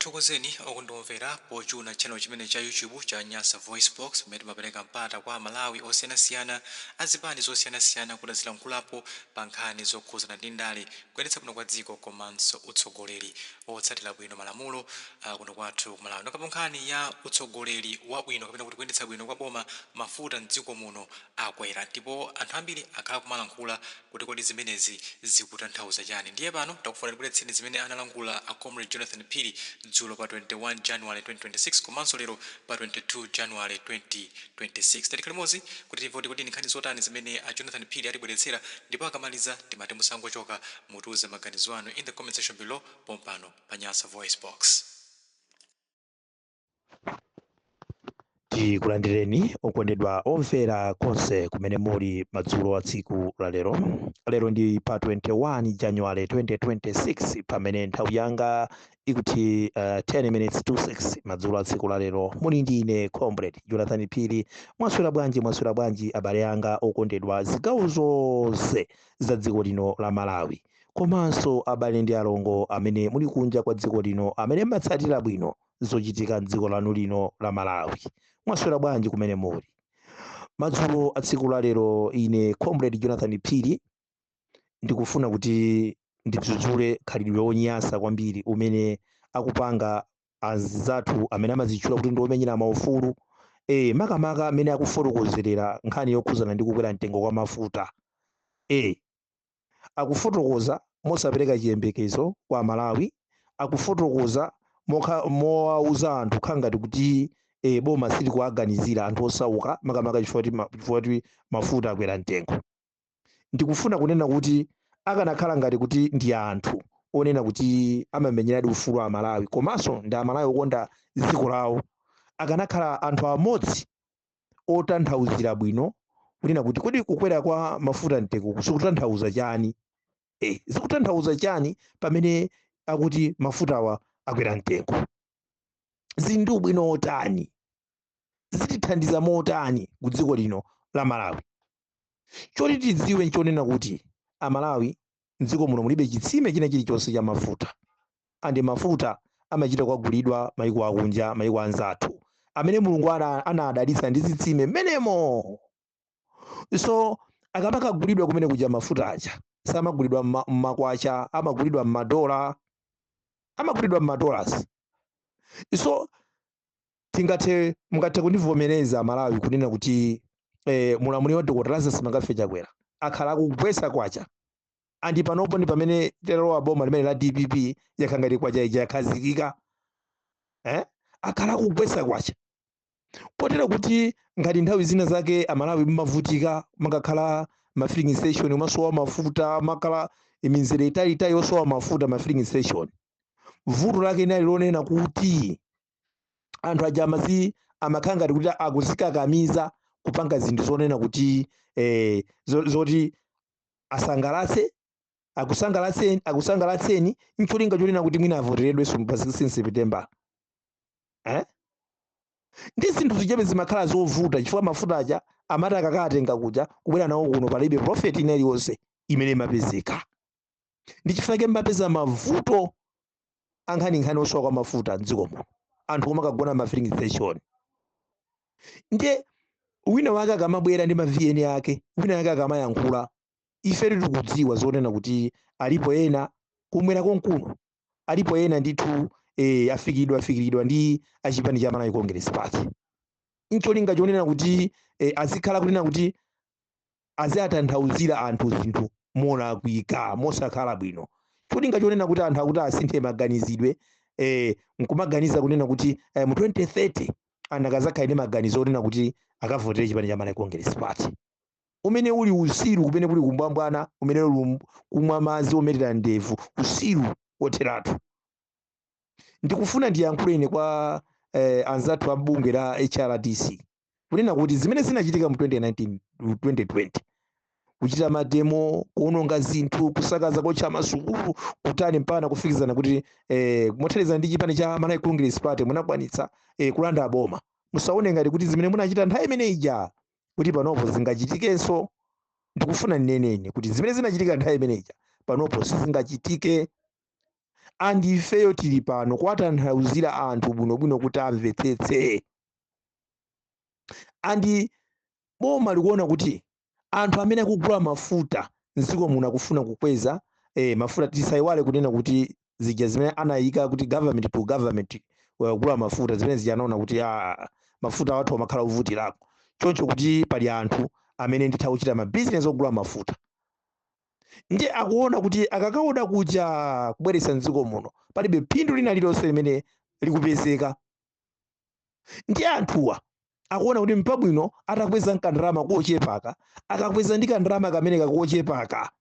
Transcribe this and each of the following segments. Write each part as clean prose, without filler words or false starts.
Tikuthokozeni okundomvera pochuna channel chimene cha YouTube cha Nyasa Voice Box mmene timapereka mpata kwa Malawi osiyanasiyana azipani zosiyanasiyana kuti azilankhulapo pa nkhani zokhuzana ndi ndale kuyendetsa kuno kwa dziko komanso utsogoleri otsatira bwino malamulo kuno kwathu ku Malawi. Ndipo nkhani ya utsogoleri wabwino kapena kuti kuyendetsa bwino kwa boma mafuta mdziko muno akwera, ndipo anthu ambiri akhala kumalankhula kuti kodi zimenezi zikutanthauza chani. Ndiye pano takufuna tibweretseni zimene analankhula a Comrade Jonathan Phiri dzulo pa 21 January 2026 komanso lero pa 22 January 2026. Tatikhala limodzi kuti timve kuti nkhani zotani zimene a Jonathan Phiri atibweretsera, ndipo akamaliza timati musangochoka mutiuze maganizo anu in the comment section below pompano pa Nyasa Voice Box. Tikulandireni okondedwa omvera konse kumene muli madzulo a tsiku la lero. Lero ndi pa 21 January 2026 pamene nthawi yanga ikuti 10 minutes to 6 madzulo a tsiku la lero. Muli ndi ine Comrade Jonathan Phiri. Mwaswera bwanji abale anga okondedwa zigawo zonse za dziko lino la Malawi, komanso abale ndi alongo amene muli kunja kwa dziko lino amene matsatira bwino zochitika mdziko lanu lino la Malawi. Mwaswera bwanji kumene muli. Madzulo a tsiku la lero ine Comrade Jonathan Phiri ndikufuna kuti ndidzudzule khalidwe onyasa kwambiri umene akupanga anzathu amene amazitchula kuti ndi omenyera maufulu, makamaka amene akufotokozerera nkhani yokhuzana ndi kukwera mtengo kwa mafuta. Akufotokoza mosapereka chiyembekezo kwa Malawi, akufotokoza mowauza anthu khangati kuti boma sili kuaganizira anthu osauka makamaka chifukwa kuti mafuta akwera mtengo. Ndikufuna kunena kuti akanakhala ngati kuti ndi anthu onena kuti amamenyeradi ufulu wa Malawi komanso ndi Amalawi okonda dziko lawo, akanakhala anthu amodzi otanthauzira bwino kunena kuti kodi kukwera kwa mafuta mtengo zikutanthauza chani. Zikutanthauza chani pamene akuti mafutawa akwera mtengo. Zindi ubwino otani, zitithandiza motani ku dziko lino la Malawi. Choti tidziwe nchonena kuti Amalawi mdziko muno mulibe chitsime china chilichonse cha mafuta, andi mafuta amachita kugulidwa maiko akunja, maiko anzathu amene Mulungu anadalitsa ndi zitsime menemo. So akamakagulidwa kumene kuja mafuta aja samagulidwa mmakwacha, amagulidwa m'madola, amagulidwa m'madollars. So mungathe kundivomereza Malawi kunena kuti mulamuliro wa Dr. Lazarus Simangafe Chakwera akhala akugwetsa kwacha, andi panopo ndi pamene terowa boma limene la DPP yakhangati kwacha ija yakhazikika, akhala akugwetsa kwacha potero kuti ngati nthawi zina zake Amalawi mmavutika makakhala ma filling station masowa mafuta, makhala iminzere itayitayi yosowa mafuta ma filling station. Vuto lake inali lonena kuti anthu aja amakhala ngati kuti akuzikakamiza kupanga zinthu zonena kuti zoti akusangalatseni ncholinga chonena kuti mwina avoteredwenso pa 16 September. Ndi zinthu zichabe zimakhala zovuta chifukwa mafuta aja amati akakatenga kuja kubwera nawo kuno palibe profit iliyonse imene imapezeka. Ndi chifukwa chake mapeza mavuto ankhani osowa kwa mafuta mdziko muno, anthu omwe akagona ma filling station. Ndiye wina wake akamabwera ndi ma VN ake, wina wake akamayankhula, ife tikudziwa zonena kuti alipo ena kumwera konkuno, alipo ena ndithu afikiridwa ndi achipani cha Malawi Congress Party. Ncholinga chonena kuti azikhala kunena kuti azatanthauzira anthu zinthu molakwika mosakhala bwino. Cholinga chonena kuti anthu akuti asinthe maganizidwe, nkumaganiza kunena kuti mu 2030 anakazakhala ndi maganizo onena kuti akavotere chipani cha Malawi Congress Party. Umene uli usiru kumene kuli kumbwambwana, umene uli kumwa madzi ometera ndevu, usiru wotheratu. Ndikufuna ndiyankhule ine kwa anzathu a bunge la HRDC kunena kuti zimene zinachitika mu 2020 kuchita mademo, kuononga zinthu, kusakaza kocha masukulu, kutani mpana kufikizana kuti mothereza ndi chipani cha Malawi Congress Party munakwanitsa kulanda boma. Musaone ngati kuti zimene munachita nthawi imene ija kuti panopo zingachitikenso. Ndikufuna ninenene kuti zimene zinachitika nthawi imene ija panopo sizingachitike. andi ifeyo tili pano kuwatanthauzira anthu bwinobwino kuti amvetsetse. Andi boma likuona kuti anthu amene akugula mafuta mdziko muno akufuna kukweza mafuta. Tisayiwale kunena kuti zija zimene anayika kuti government to government kugula mafuta zimene zijanaona kuti mafuta wathu amakhala ovutirako. Choncho kuti pali anthu amene nditha kuchita mabizinesi ogula mafuta. Ndiye akuona kuti akakaoda kuja kubweretsa mdziko muno palibe phindu lina lilonse limene likupezeka. Ndiye anthuwa akuona kuti mpabwino atakweza kandrama kochepaka akakweza ndi kandrama kamene kakochepaka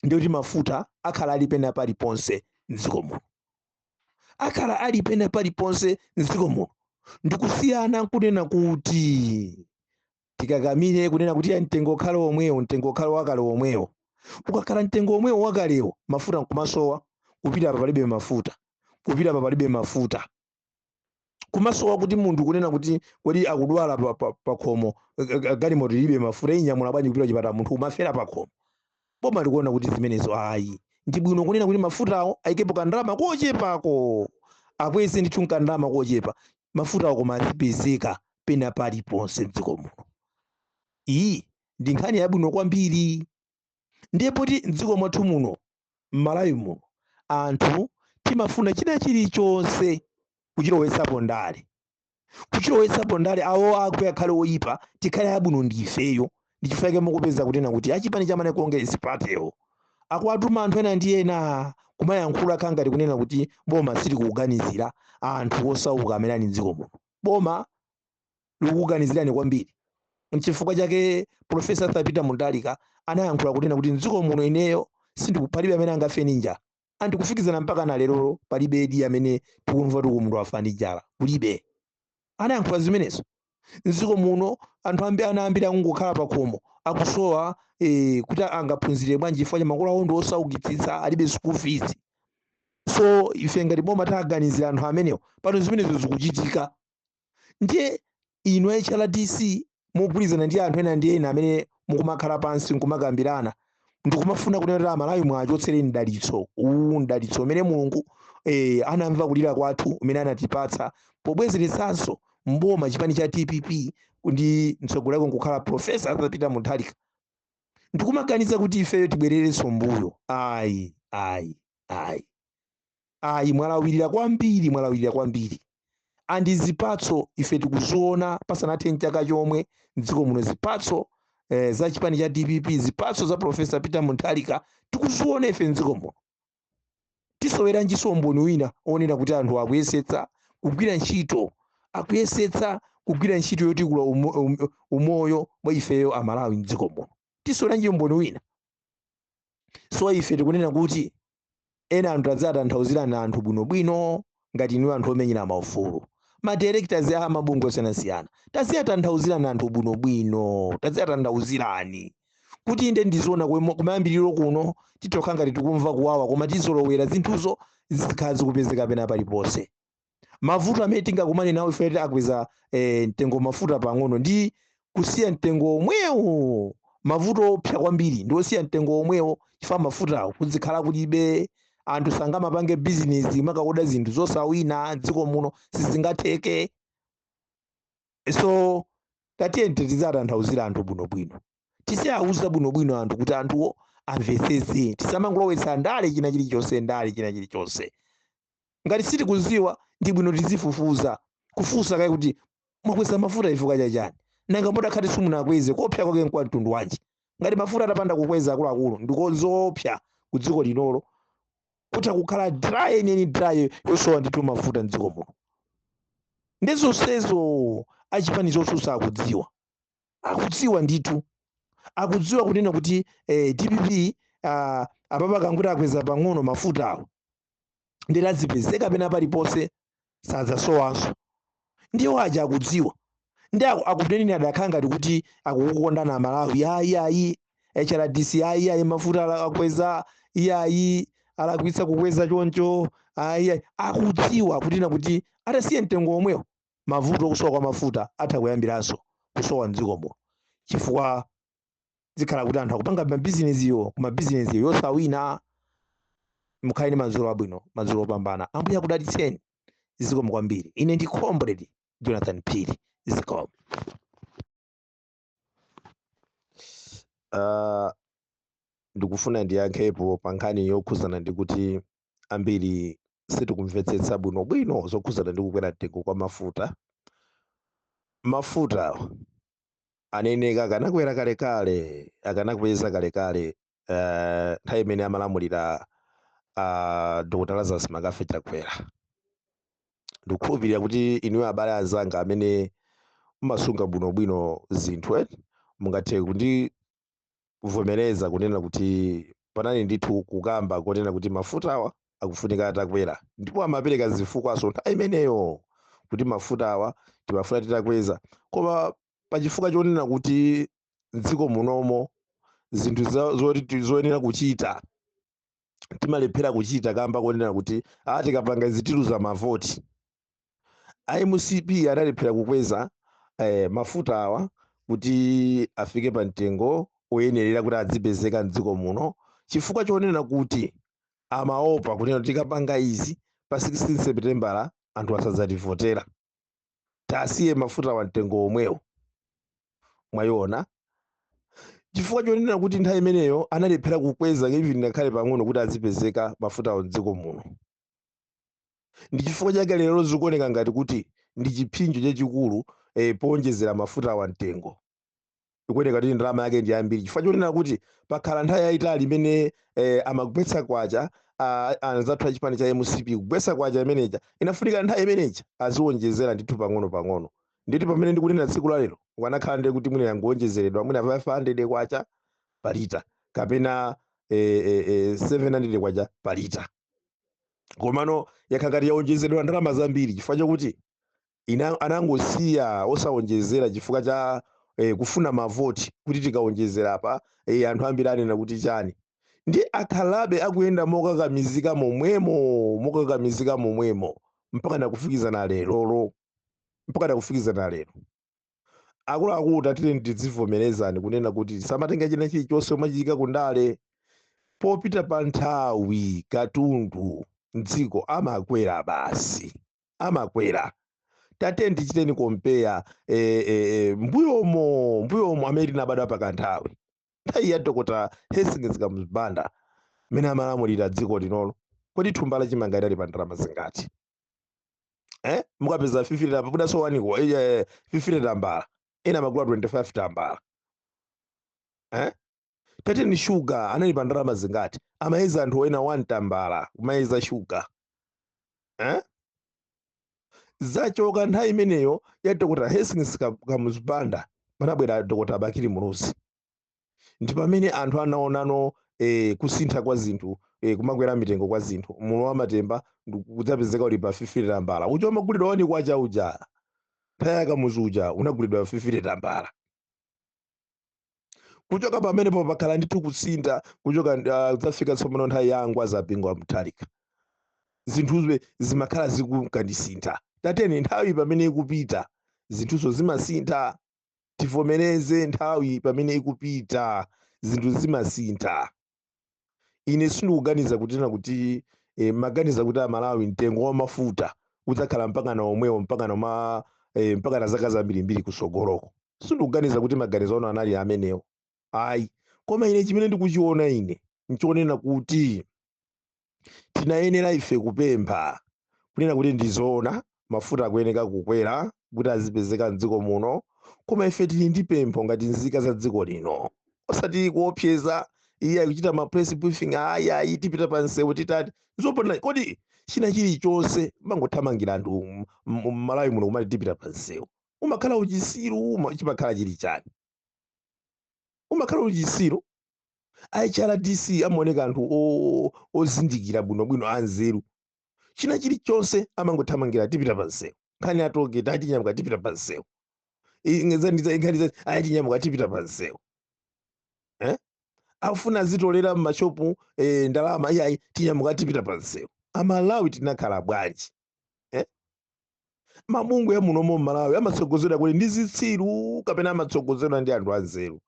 ndiye kuti mafuta akhala ali pena paliponse mdziko muno. Akhala ali pena paliponse mdziko muno. Ndikusiyana nkunena kuti tikakamire kunena kuti mtengo okhala omwewo mtengo okhala wakale omwewo. Ukakhala mtengo omwewo wakalewo mafuta nkumasowa, kupita apa palibe mafuta, kupita apa palibe mafuta. Kumasowa kuti munthu kunena kuti kodi akudwala pa khomo galimoto ilibe mafuta inyamula bwanji kupita chipatala munthu umafera pa khomo. Boma likuona kuti zimenezo ayi ndi bwino kunena kuti mafutawo ayikepo kandrama kochepako, akweze ndithu kandrama kochepa, mafutawo koma azipezeka pena paliponse mdziko muno. Iyi ndi nkhani yabwino kwambiri. Ndipo kuti mdziko mwathu muno m'Malawi muno anthu timafuna china chilichonse kuchilowetsapo ndale. Kuchilowetsapo ndale awo akwe akhale oyipa tikhale abwino ndi ifeyo. Ndichifukwa mukupeza kunena kuti achipani chamane Congress Party akuwatuma anthu ena ndi ena kumayankhula khangati kunena kuti boma silikuganizira anthu osauka amene ali mdziko muno. Boma likuganizirani kwambiri. N'chifukwa chake Profesa Peter Mutharika anayankhula kunena kuti mdziko muno ineyo palibe amene angafe ninja. Andikufikizana mpaka na lero palibe edi amene tikumva kuti munthu afa ndi njala. Kulibe. Anayankhula zimenezo. Mdziko muno anthu anayambira kungokhala pa khomo akusowa kuti angaphunzire bwanji chifukwa cha makolo awo ndi osaukitsitsa alibe school fees. So ife ngati boma taganizira anthu amenewo pano zimenezo zikuchitika. Ndiye inu HRDC mugwirizana ndi anthu ena ndi ena amene mukumakhala pansi nkumakambirana ndikumafuna kunena Amalawi mwachotsereni mdalitso mdalitso umene Mulungu anamva kulira kwathu umene anatipatsa pobwezeretsanso mboma chipani cha TPP ndi mtsogoleri nkukhala Profesa Peter Mutharika. Ndikumaganiza kuti ifeyo tibwererenso mbuyo. Mwalawirira kwambiri. Andi zipatso ife tikuziona pasanathe chaka chomwe mdziko muno zipatso za chipani cha DPP, zipatso za Profesa Peter Mutharika tikuziona ife mdziko muno. Tisowera njisomboni wina onena kuti anthu akuyesetsa kugwira ntchito, akuyesetsa kugwira ntchito yotikula umoyo mwa ifeyo Amalawi mdziko muno. Tisowera njisomboni wina. So ife tikunena kuti ena anthu adzatanthauzirana anthu bwinobwino ngati inu anthu omenyera maufulu. Madirectors a mabungwe osiyanasiyana taziyatanthauzirana anthu bwinobwino, taziyatanthauzirani kuti inde ndizoona kumayambiriro kuno titokha ngati tikumva kuwawa koma tizolowera zinthuzo zikhala zikupezeka pena paliponse. Mavuto amene tingakumane nawo ife akweza mtengo mafuta pang'ono ndi kusiya mtengo omwewo. Mavuto opsa kwambiri ndi osiya mtengo omwewo chifukwa mafutawo kuzikhala kulibe. Anthu sangamapange business makakoda zinthu zosawina dziko muno sizingatheke. So tatiye tizatanthauzira anthu bwinobwino. Tisiyauza bwinobwino anthu kuti anthuwo amvetsetse. Tisamangolowetsa ndale china chilichonse. Ngati sitikuziwa ndi bwino tizifufuza. Kufunsa kaya kuti mwakweza mafuta chifukwa chachani. Nanga mudakhati simunakweze kopsa kwake kwa mtundu wanji. Ngati mafuta atapanda kukweza akuluakulu ndikozopsa ku dziko linolo. Kuti kukhala dry yosowa ndithu mafuta mdziko muno. Ndizonsezo achipani zosusa akudziwa ndithu. Akudziwa kunena kuti DPP apapa kanguti akweza pang'ono mafutawo ndi azipezeka pena paliponse sadzasowanso. Ndiwo aja akudziwa. Ndi akuteneni adakhala ngati kuti akukukondana Amalawi. Ayi HRDC ayi mafuta akweza ayi alakwitsa kukweza choncho. Akudziwa kunena kuti atasiye mtengo omwewo mavuto okusowa kwa mafuta atha kuyambiranso kusowa mdziko muno. Chifukwa zikhala kuti anthu akupanga mabizinesiyo yosawina. mukhale ndi madzulo abwino, madzulo opambana. Ambuye akudalitseni. Zikomo kwambiri. Ine ndi Comrade Jonathan Phiri. Zikomo. Ndikufuna ndiyankhepo pa nkhani yokhuzana ndi kuti ambiri sitikumvetsetsa bwinobwino zokhuzana ndi kukwera mtengo kwa mafuta. Mafuta aneneka akanakwera kalekale, akanakweza kalekale nthawi imene amalamulira Dr. Lazarus Makafe Chakwera. Ndikukhulupirira kuti inuyo abale anzanga amene mumasunga bwinobwino zinthu mungathe kundivomereza kunena kuti panali ndithu kukamba konena kuti mafuta awa akufunika atakwera, ndipo amapereka zifukwaso nthawi imeneyo kuti mafuta awa timafuna titakweza. Koma pachifukwa chonena kuti m'dziko munomo zinthu zoyenera kuchita timalephera kuchita kamba konena kuti tikapanga zitiluza mavoti. IMCP analephera kukweza mafuta awa kuti afike pa mtengo oyenerera kuti adzipezeka m'dziko muno, chifukwa chonena kuti amaopa kunena kuti tikapanga izi pa 16 Seputembala anthu asadzativotera. Tasiye mafuta wa mtengo omwewo. Mwayiona? Chifukwa chonena kuti nthawi imeneyo analephera kukweza even ngakhale pang'ono kuti adzipezeka mafuta m'dziko muno. Ndi chifukwa chake lero zikuoneka ngati kuti ndi chiphinjo chachikulu powonjezera mafuta wa mtengo. Ikuoneka kuti ndalama yake ndi yambiri, chifukwa chonena kuti pakhala nthawi yayitali imene amagwetsa kwacha anzathu achipani cha MCP kugwetsa kwacha imeneja inafunika nthawi imeneja aziwonjezera ndithu pang'ono. Ndithu pamene ndikunena tsiku la lero wanakhala ndi kuti mwina yangonjezeredwa mwina 500 kwacha pa lita kapena 700 kwacha pa lita. Komano yakhakati yawonjezeredwa ndalama zambiri chifukwa chokuti anangosiya osawonjezera chifukwa cha kufuna mavoti kuti tikawonjezera apa anthu ambiri anena kuti chani. Ndi akhalabe akuyenda mokakamizika momwemo mpaka nakufikizana lero. Akuluakulu tatile tidzivomerezani kunena kuti samatenga china chilichonse umachitika kundale. Popita pa nthawi katundu mdziko amakwera basi, amakwera. Tate ndichiteni kompeya mbuyomo amene tinabadwa pakanthawi. Nthawi ya Dr. Hastings Kamuzibanda amene amalamulira dziko linolo. Kodi thumba la chimanga idali pa ndalama zingati? Mukapeza 50 tambala kudaso waniko 50 tambala ena magula 25 tambala. Tate ni sugar anali pa ndalama zingati? Amayeza anthu ena 1 tambala kumayeza sugar. Zachoka nthawi imeneyo ya Dr. Hastings Kamuzibanda panabwera Dr. Bakili Muluzi. Ndi pamene anthu anaonano kusintha kwa zinthu, kumakwera mitengo kwa zinthu. Mulo wa matemba kudzapezeka uli pa 50 tambala. Uja umagulidwa wani kwacha uja. Nthawi ya Kamuzu uja unagulidwa 50 tambala. Kuchoka pamenepo pakhala ndithu kusintha kuchoka kudzafika tsopano nthawi ya Angwaza Bingu wa Mutharika. Zinthuzo zimakhala zikukandisintha. Tateni nthawi pamene ikupita zinthuzo zimasintha. Tivomereze nthawi pamene ikupita zinthu zimasintha. Ine sindikuganiza kuti maganiza kuti Amalawi mtengo wa mafuta udzakhala mpaka na omwewo mpaka na zaka zambirimbiri kusogoloko. Sindikuganiza kuti maganizo ano anali amenewo. Ayi, koma ine chimene ndikuchiona ine nchionena kuti tinayenera ife kupempha kunena kuti ndizoona mafuta akuyeneka kukwera kuti azipezeka m'dziko muno. Koma ife tili ndi pempho ngati nzika za dziko lino. Osati kuopseza iye akuchita ma press briefing ayi tipita pa nsewu titati. Zopanda kodi china chilichonse mangothamangira anthu m'Malawi muno kumati tipita pa nsewu. Umakhala uchisiru chimakhala chili chani? Umakhala uchisiru. IHRDC amaoneka anthu ozindikira bwinobwino anzeru. China chilichonse amangothamangira tipita pa nsewu. Nkhani atoke tati nyamuka tipita pa nsewu. Nyamuka tipita pa nsewu. Afuna zitolera m'mashopu ndalama iyayi tinyamuka tipita pa nsewu. Amalawi tinakhala bwanji? Mabungwe ya munomo m'Malawi amatsogozedwa kuti ndi zitsiru kapena amatsogozedwa ndi anthu anzeru.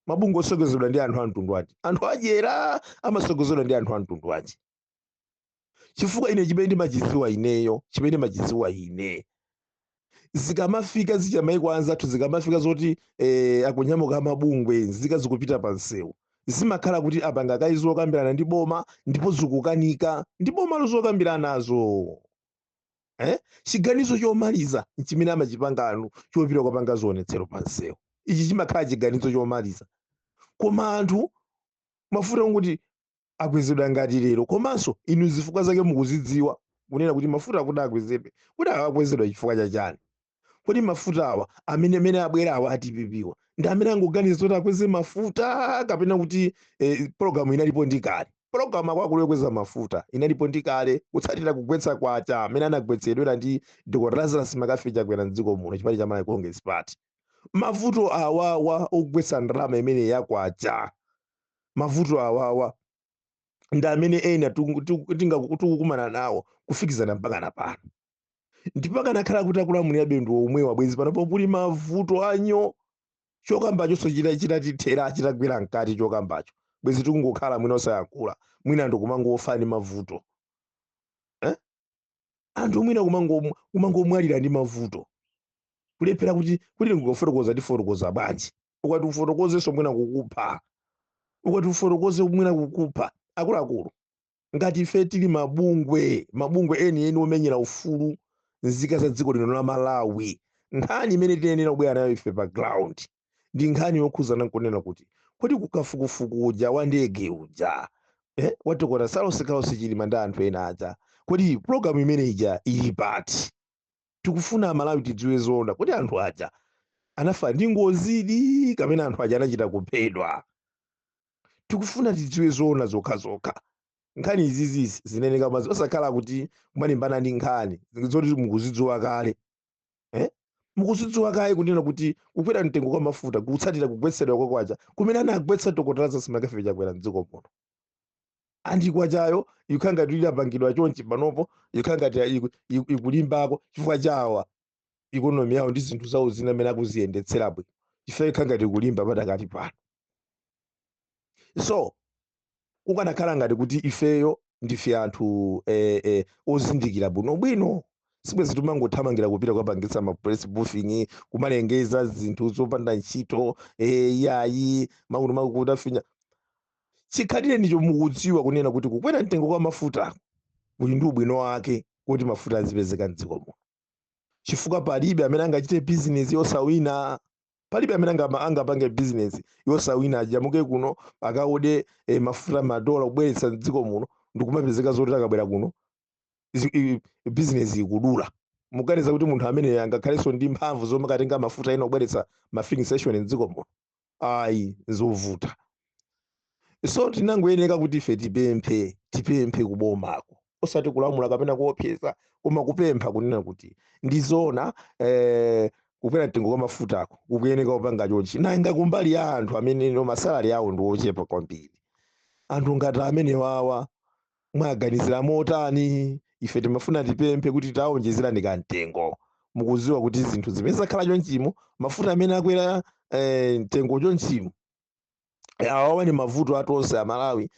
Mabungwe osogozedwa ndi anthu a mtundu wanji? Anthu adyera amatsogozedwa ndi anthu a mtundu wanji? chifukwa ine chimene ndimachidziwa ineyo, chimene ndimachidziwa ine, zikamafika zija maiko anzathu zikamafika zoti akunyamuka mabungwe nzika zikupita pa msewu, zimakhala kuti apanga kayi zokambirana ndi boma ndipo zikukanika ndi boma zokambirana nazo. Chiganizo chomaliza chimene amachipanga anu chopita kupanga zionetsero pa msewu, ichi chimakhala chiganizo chomaliza. Koma anthu mafuta kuti akwezedwa ngati lero, komanso inu zifukwa zake mukuzidziwa kunena kuti mafuta akuti akwezedwe, kuti akakwezedwa chifukwa chachani? Kodi mafuta awa amene abwera awa atipipiwa ndi amene angoganiza kuti akweze mafuta, kapena kuti programu inalipo ndi kale? Programu akwakulo yokweza mafuta inalipo ndi kale, kutsatira kugwetsa kwacha amene anagwetsedwera ndi Dr. Lazarus Makafe chakwera mdziko muno chipani cha Malawi Congress Party. Mavuto awawa ogwetsa ndalama imene yakwacha, mavuto awawa ndi amene ena tikukumana nawo kufikizana mpaka na pano. Ndipaka nakhala kuti akulamulira bendo omwe wabwezi panopo kuli mavuto anyo, chokambacho chitatithera chitagwera mkati chokambacho, bwezi tikungokhala mwina osayankhula, mwina anthu kumangofa ndi mavuto. Anthu mwina kumangomwalira ndi mavuto, kulephera kuti ndingofotokoza ndifotokoza bwanji, ukati ufotokozenso mwina kukupha, ukati ufotokoze mwina kukupha. Akuluakulu ngati ife tili mabungwe eni omenyera ufulu nzika za dziko lino la Malawi, nkhani imene tiyenera kubwera nayo ife pa ground ndi nkhani yokhuzana nkunena kuti kodi kukafukufuku uja wa ndege uja watokota salonse chilima ndi anthu ena aja, kodi programu imene ija ili pati? Tikufuna Malawi tidziwe zoona, kodi anthu aja anafa ndi ngozidi kapena anthu aja anachita kuphedwa? Tikufuna tidziwe zoona zokhazokha. Nkhani izizi zineneka mazi osakhala kuti mwalimbana ndi nkhani zoti mukuzidziwa kale. Mukuzidziwa kale kunena kuti kukwera mtengo kwa mafuta kutsatira kugwetsedwa kwakwacha kumene anagwetsa Dr. Lazarus Makafe chakwera mdziko muno. Andi kwachayo ikhanga tulira pangidwa chonchi panopo, ikhanga ikulimbako chifukwa chawa ikonomi yawo ndi zinthu zawo zina amene akuziyendetsera bwino, chifukwa ikhanga tikulimba padakati pano. So kukanakhala ngati kuti ifeyo ndife anthu ozindikira bwinobwino, sibwezi timangothamangira kupita kwapangitsa ma press briefing kumalengeza zinthu zopanda ntchito yayi makuno kuti afinya. Chikhalire ndicho mukudziwa kunena kuti kukwera mtengo kwa mafuta kuli ndi ubwino wake kuti mafuta azipezeka mdziko muno, chifukwa palibe amene angachite bizinesi yosawina, palibe amene angapange bizinesi yosawina ajamuke kuno akaode mafuta madola kubweretsa mdziko muno ndikumapezeka zoti akabwera kuno bizinesi ikudula. Muganiza kuti munthu amene angakhalenso ndi mphamvu zomwe katenga mafuta ena kubweretsa ma filling station mdziko muno? Ayi, zovuta. So tinangoyeneka kuti ife tipemphe kubomako, osati kulamula kapena kuopseza, koma kupempha kunena kuti ndizona kukwera mtengo kwa mafutako kukuyeneka kupanga chonchi. Nanga kumbali ya anthu amene masalari awo ndi ochepa kwambiri, anthu ngati amene wawa mwaganizira motani? Ife timafuna tipemphe kuti taonjezerani kamtengo, mukudziwa kuti zinthu zimene zakhala chonchimo, mafuta amene akwera mtengo chonchimo awawa ni mavuto atonse a Malawi.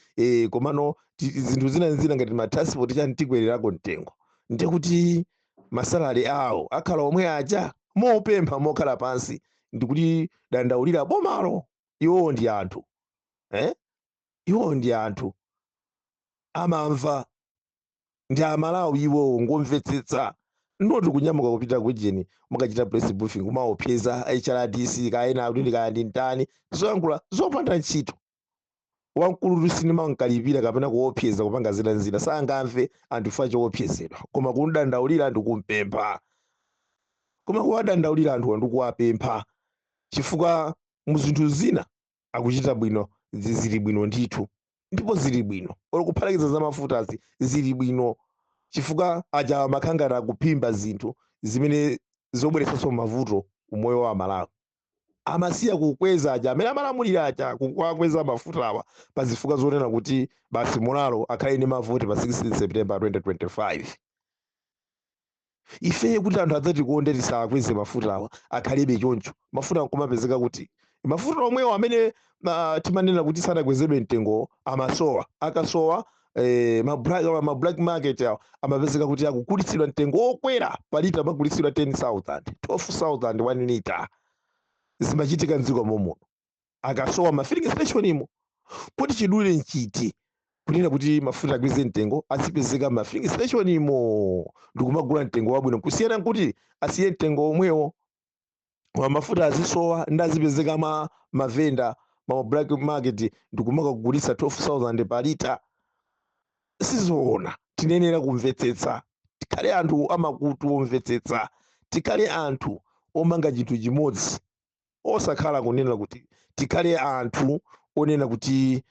Komano zinthu zina ngati ma transport chani tikwererako mtengo, ndikuti masalari awo akhala omwe aja. Mopempha mokhala pansi ndikuti dandaulira bomalo, iwo ndi anthu iwo ndi anthu amamva, ndi Amalawi iwo ngomvetsetsa, ndoti kunyamuka kupita kujeni mukachita press briefing kumaopseza HRDC kaena kuti kaya ndi ntani zoyankhula zopanda ntchito. Wamkulu sinima nkalipira kapena kuopseza kupanga zina sangamve anthu fa choopsezedwa, koma kundandaulira anthu kumpempha, koma kuwadandaulira anthu andikuwapempha chifukwa muzinthu zina akuchita bwino, zili bwino ndithu, ndipo zili bwino kuphatikiza za mafutazi zili bwino, chifukwa aja amakhangana kuphimba zinthu zimene zobweretsanso mavuto umoyo wa Malawi. Amasiya kukweza aja amene amalamulira aja kukweza mafuta awa pa zifukwa zonena kuti basi Mulalo akhale ndi mavoti pa 16 September 2025. Ife kuti anthu adzatikonde tisakweze mafuta awa akhalibe choncho. Mafuta nkumapezeka kuti mafuta omwewo amene timanena kuti sanakwezedwe mtengo amasowa, akasowa ma black market awo amapezeka kuti akugulitsidwa mtengo wokwera pa lita, amagulitsidwa 10,000 12,000 1 lita. Zimachitika mdziko momo akasowa ma filling station imo. Poti chidule nchiti kunena kuti mafuta akweze mtengo azipezeka ma filling station imo ndikumagula mtengo wabwino kusiyana kuti asiye mtengo omwewo wa mafuta azisowa ndazipezeka mavenda ma black market ndikumakagulitsa 12,000 pa lita. Sizoona, tinenera kumvetsetsa, tikhale anthu amakutu omvetsetsa, tikhale anthu omanga chinthu chimodzi, osakhala kunena kuti tikhale anthu onena kuti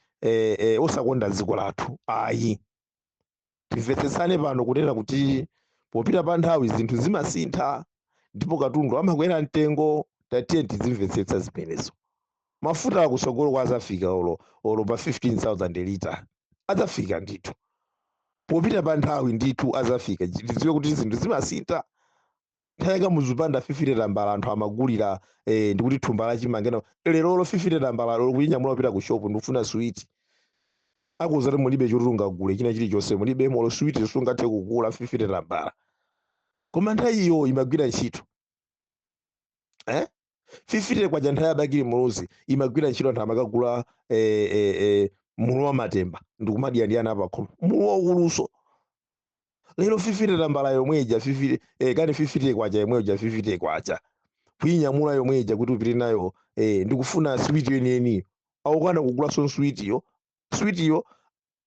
osakonda dziko lathu. Ayi, timvetsetsane pano kunena kuti popita pa nthawi zinthu zimasintha ndipo katundu amakwera mtengo. Tatiye tizimvetsetsa zimenezo. Mafuta akusogolo kwa azafika olo pa 15,000 lita, azafika ndithu popita pa nthawi ndithu azafika. Tidziwe kuti zinthu zimasintha. Nthaka muzipanda 50 tambala anthu amagulira ndikuti thumba lachimangena lero 50 tambala lero kuyinyamula kupita ku shop ndikufuna sweet. Akuza kuti mulibe choti ungagule china chilichonse, mulibe molo sweet sungathe kugula 50 tambala. Koma nthawi iyo imagwira ntchito. 50 kwaja nthawi yabakili muluzi imagwira ntchito anthu amakagula mulu wa matemba ndikumadya ndi ana apakhomo mulu waukuluso. Lero 50 tambala yomweja 50 kani 50 kwaja yomweja 50 kwaja kuyinyamula yomweja kuti upite nayo ndikufuna sweet yeniyeniyo aukana kugulaso sweet yo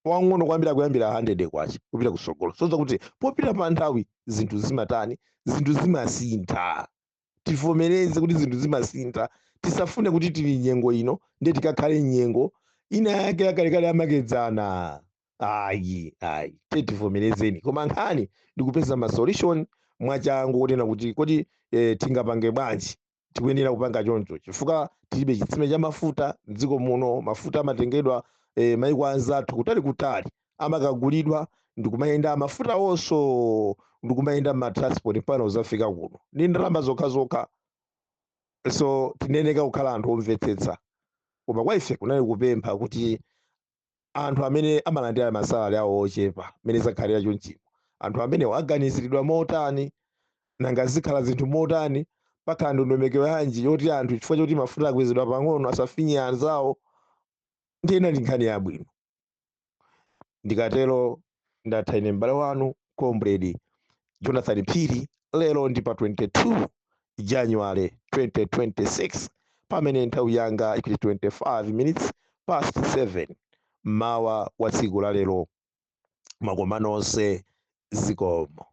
wang'ono kwambira kuyambira 100 kwacha kupita kusogolo. Soza kuti popita pa nthawi zinthu zimatani, zinthu zimasintha. Tivomereze kuti zinthu zimasintha, tisafune kuti tili nyengo ino ndiye tikakhale nyengo ina yake yakalekale amakedzana. Ayi tivomerezeni. Koma nkhani ndikupeza ma solution mwachangu kunena kuti kodi tingapange bwanji. Tikuyenera kupanga choncho chifukwa tilibe chitsime cha mafuta mdziko muno. Mafuta amatengedwa maiko anzathu kutali amakagulidwa ndikumayenda mafuta onso ndikumayenda ma transport mpaka uzafika kuno ndi ndalama zokha. So tineneka kukhala anthu omvetsetsa. Koma kwa ife kunali kupempha kuti anthu amene amalandira masalari awo ochepa amene zakhalira chonchimo, anthu amene aganiziridwa motani nanga zikhala zinthu motani, pakhala ndondomeko yanji yoti anthu chifukwa choti mafuta akwezedwa pang'ono asafinye anzawo. Ndiyena ndi nkhani yabwino. Ndikatero ndatha ine m'bale wanu Comrade Jonathan Phiri. Lero ndi pa 22 January 2026 pamene nthawi yanga ikuti 25 minutes past 7 mawa wa tsiku la lero. Makoma nonse zikomo.